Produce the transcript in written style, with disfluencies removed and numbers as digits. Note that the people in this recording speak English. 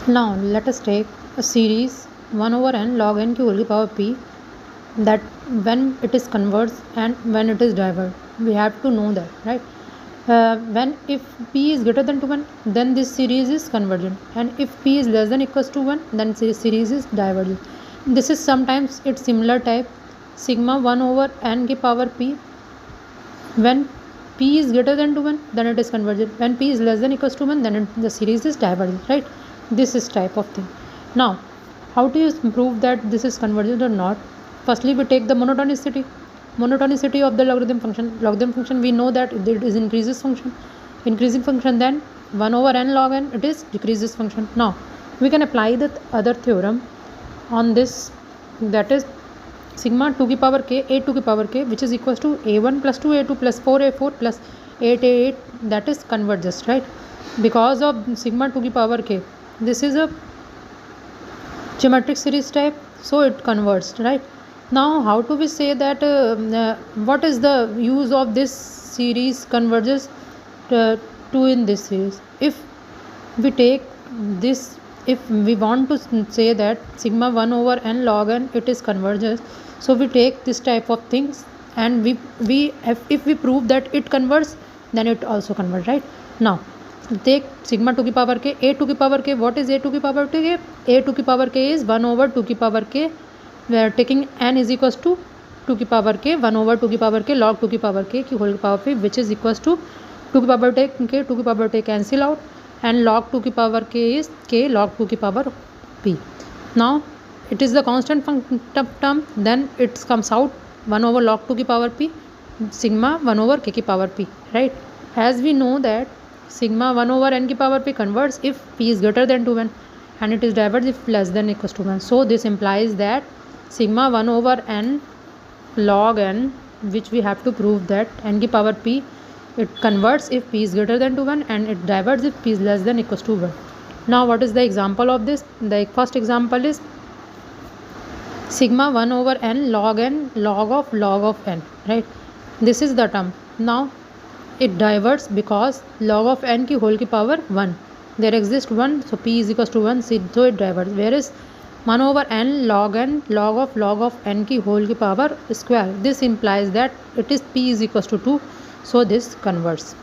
Now let us take a series 1 over n log n की whole power p, that when it is converged and when it is diverged. We have to know that, right? When if p is greater than to 1, then this series is convergent, and if p is less than equals to 1, then series is divergent. This is sometimes its similar type, sigma 1 over n की power p. When p is greater than to 1, then it is convergent. When p is less than equals to 1, then the series is divergent, right? This is type of thing. Now how do you prove that this is convergent or not? Firstly, we take the monotonicity of the logarithm function. We know that it is increasing function. Then 1 over n log n, it is decreases function. Now we can apply the other theorem on this, that is sigma 2 की power k a 2 की power k, which is equals to a1 plus 2a2 plus 4a4 plus 8a8, that is converges, right? Because of sigma 2 की power k, this is a geometric series type, so it converts, right? Now how do we say that what is the use of this series converges to in this series? If we take this, if we want to say that sigma 1 over n log n, it is converges, so we take this type of things, and if we prove that it converts, then it also converts, right? Now take sigma 2 की power k a 2 की power k. What is a 2 की power k? a 2 की power k is 1 over 2 की power k. We are taking n is equals to 2 की power k 1 over 2 की power k log 2 की power k की whole power p, which is equals to 2 की power k 2 की power k cancel out, and log 2 की power k is k log 2 की power p. Now it is the constant term, then it comes out 1 over log 2 की power p sigma 1 over k की power p, right? As we know that sigma 1 over n की power p converts if p is greater than to 1, and it is diverged if less than equals to 1. So this implies that sigma 1 over n log n, which we have to prove that n की power p, it converts if p is greater than to 1, and it diverges if p is less than equals to 1. Now what is the example of this? The first example is sigma 1 over n log of n, right? This is the term. Now it diverges because log of n की whole की power 1, there exists 1, so p is equals to 1, so it diverges. Whereas 1 over n log of n की whole की power square, this implies that it is p is equals to 2, so this converts.